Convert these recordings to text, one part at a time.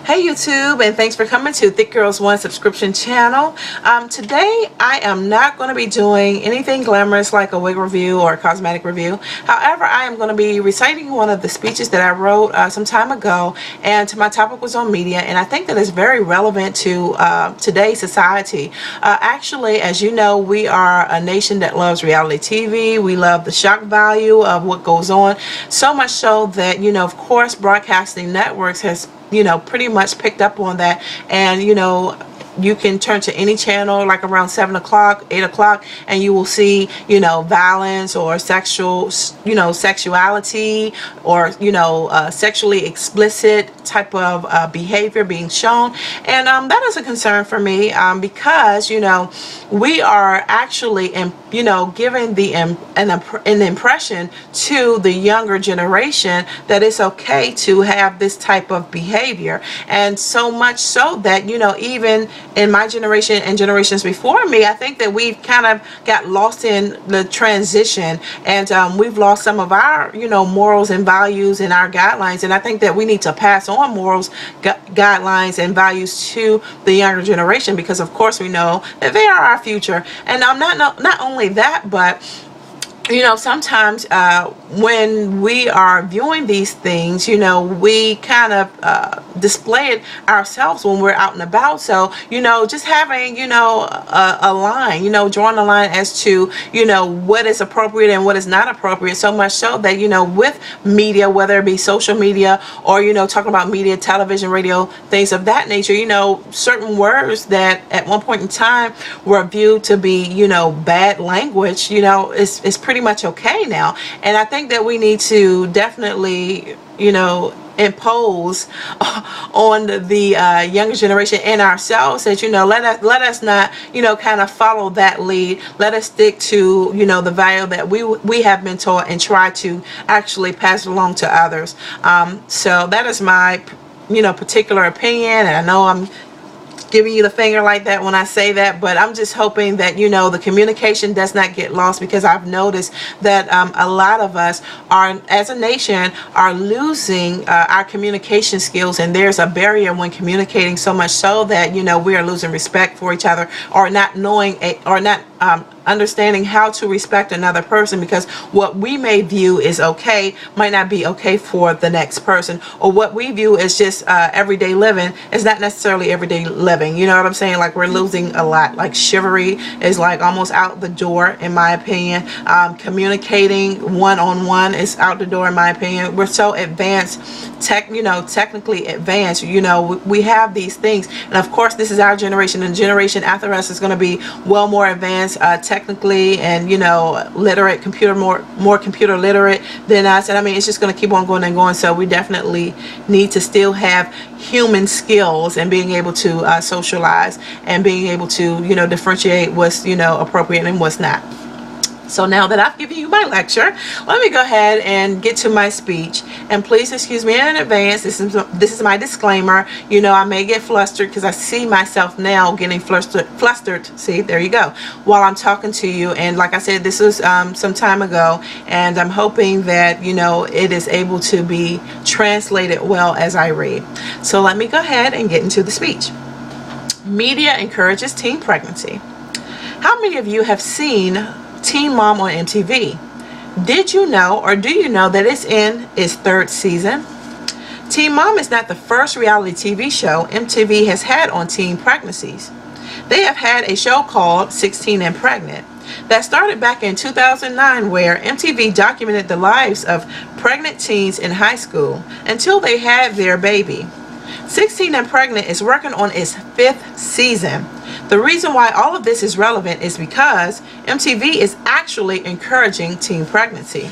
Hey YouTube, and thanks for coming to Thick Girls One subscription channel. Today I am not going to be doing anything glamorous like a wig review or a cosmetic review. However, I am going to be reciting one of the speeches that I wrote some time ago, and my topic was on media, and I think that it's very relevant to today's society. Actually, as you know, we are a nation that loves reality TV. We love the shock value of what goes on, so much so that, of course, broadcasting networks has pretty much picked up on that. And you can turn to any channel like around 7 o'clock, 8 o'clock, and you will see violence or sexuality or sexually explicit type of behavior being shown. And that is a concern for me, because we are actually giving an impression to the younger generation that it's okay to have this type of behavior. And so much so that even in my generation and generations before me, I think that we've kind of got lost in the transition, and we've lost some of our morals and values and our guidelines. And I think that we need to pass on morals, guidelines and values to the younger generation, because of course we know that they are our future. And not only that, but sometimes when we are viewing these things, we kind of display it ourselves when we're out and about. So just having a line, drawing a line as to what is appropriate and what is not appropriate, so much so that with media, whether it be social media or talking about media, television, radio, things of that nature, certain words that at one point in time were viewed to be bad language, is pretty much okay now. And I think that we need to definitely impose on the younger generation and ourselves that let us not kind of follow that lead. Let us stick to the value that we have been taught and try to actually pass it along to others. So that is my particular opinion, and I know I'm giving you the finger like that when I say that, but I'm just hoping that the communication does not get lost, because I've noticed that a lot of us are, as a nation, are losing our communication skills, and there's a barrier when communicating, so much so that we are losing respect for each other, or not knowing or not understanding how to respect another person, because what we may view is okay might not be okay for the next person, or what we view as just everyday living is not necessarily everyday living. You know what I'm saying? Like, we're losing a lot. Like, chivalry is like almost out the door, in my opinion. Communicating one-on-one is out the door, in my opinion. We're so advanced, technically advanced. We have these things, and of course this is our generation, and the generation after us is going to be well more advanced technically, and literate, more computer literate than us. And I mean, it's just going to keep on going and going. So we definitely need to still have human skills and being able to socialize and being able to differentiate what's appropriate and what's not. So now that I've given you my lecture, let me go ahead and get to my speech. And please excuse me in advance. This is my disclaimer. I may get flustered, because I see myself now getting flustered. See, there you go. While I'm talking to you. And like I said, this was some time ago, and I'm hoping that it is able to be translated well as I read. So let me go ahead and get into the speech. Media encourages teen pregnancy. How many of you have seen Teen Mom on MTV? Did you know, or do you know, that it's in its 3rd season? Teen Mom is not the first reality TV show MTV has had on teen pregnancies. They have had a show called 16 and Pregnant that started back in 2009, where MTV documented the lives of pregnant teens in high school until they had their baby. 16 and Pregnant is working on its 5th season. The reason why all of this is relevant is because MTV is actually encouraging teen pregnancy.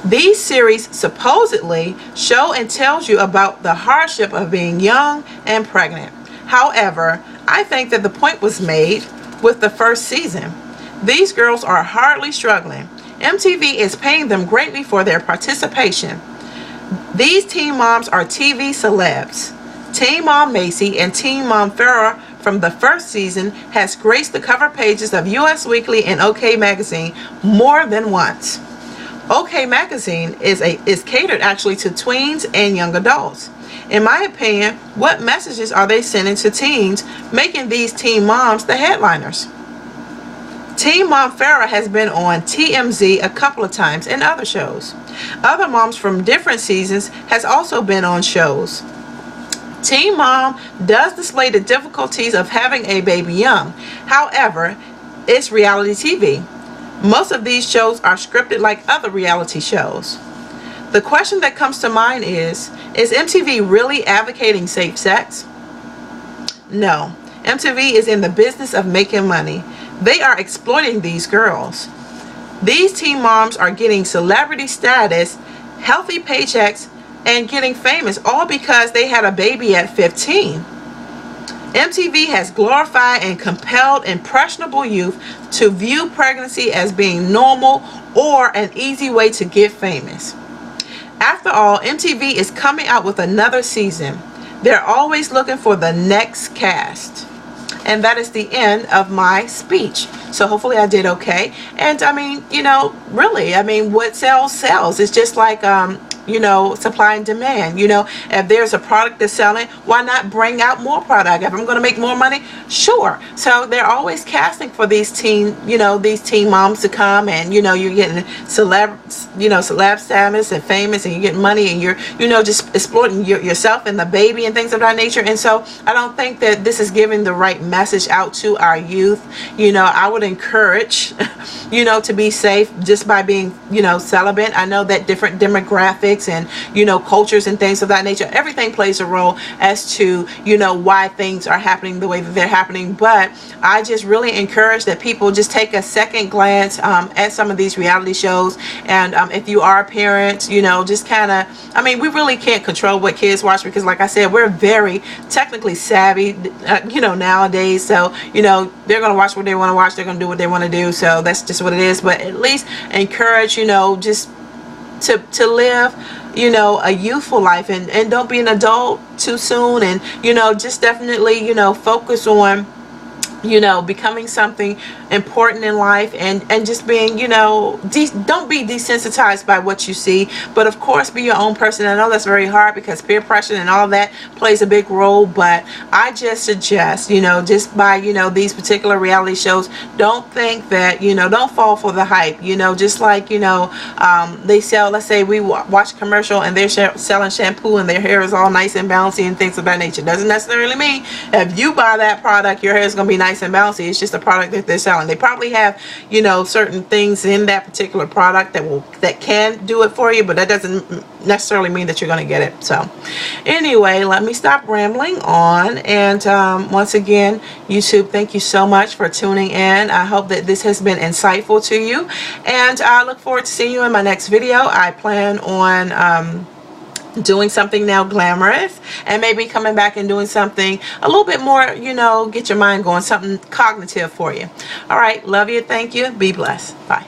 These series supposedly show and tells you about the hardship of being young and pregnant. However, I think that the point was made with the 1st season. These girls are hardly struggling. MTV is paying them greatly for their participation. These teen moms are TV celebs. Teen Mom Macy and Teen Mom Farrah from the 1st season has graced the cover pages of US Weekly and OK Magazine more than once. OK Magazine is catered actually to tweens and young adults. In my opinion, what messages are they sending to teens, making these teen moms the headliners? Teen Mom Farrah has been on TMZ a couple of times and other shows. Other moms from different seasons has also been on shows. Teen Mom does display the difficulties of having a baby young. However, it's reality TV. Most of these shows are scripted like other reality shows. The question that comes to mind is MTV really advocating safe sex? No. MTV is in the business of making money. They are exploiting these girls. These teen moms are getting celebrity status, healthy paychecks, and getting famous, all because they had a baby at 15. MTV has glorified and compelled impressionable youth to view pregnancy as being normal or an easy way to get famous. After all, MTV is coming out with another season. They're always looking for the next cast. And that is the end of my speech. So hopefully I did okay. And I mean, really, what sells. It's just like, supply and demand. If there's a product that's selling, why not bring out more product? If I'm going to make more money, sure. So they're always casting for these teen moms to come, and you're getting celeb status and famous, and you're getting money, and you're just exploiting yourself and the baby and things of that nature. And so I don't think that this is giving the right message out to our youth. I would encourage to be safe just by being celibate. I know that different demographics and cultures and things of that nature, everything plays a role as to why things are happening the way that they're happening. But I just really encourage that people just take a second glance at some of these reality shows, and if you are a parent, just kind of, we really can't control what kids watch, because like I said, we're very technically savvy nowadays. So they're going to watch what they want to watch, they're going to do what they want to do, so that's just what it is. But at least encourage just to live a youthful life, and don't be an adult too soon, and just definitely focus on becoming something important in life, and just being don't be desensitized by what you see, but of course be your own person. I know that's very hard because peer pressure and all that plays a big role, but I just suggest just by these particular reality shows, don't think that don't fall for the hype. Just like they sell, let's say we watch a commercial and they're selling shampoo and their hair is all nice and bouncy and things of that nature. Doesn't necessarily mean if you buy that product your hair is going to be nice and bouncy. It's just a product that they're selling. They probably have certain things in that particular product that can do it for you, but that doesn't necessarily mean that you're going to get it. So anyway, let me stop rambling on, and once again, YouTube, thank you so much for tuning in. I hope that this has been insightful to you, and I look forward to seeing you in my next video. I plan on doing something now glamorous, and maybe coming back and doing something a little bit more, get your mind going, something cognitive for you. All right, love you, thank you, be blessed, bye.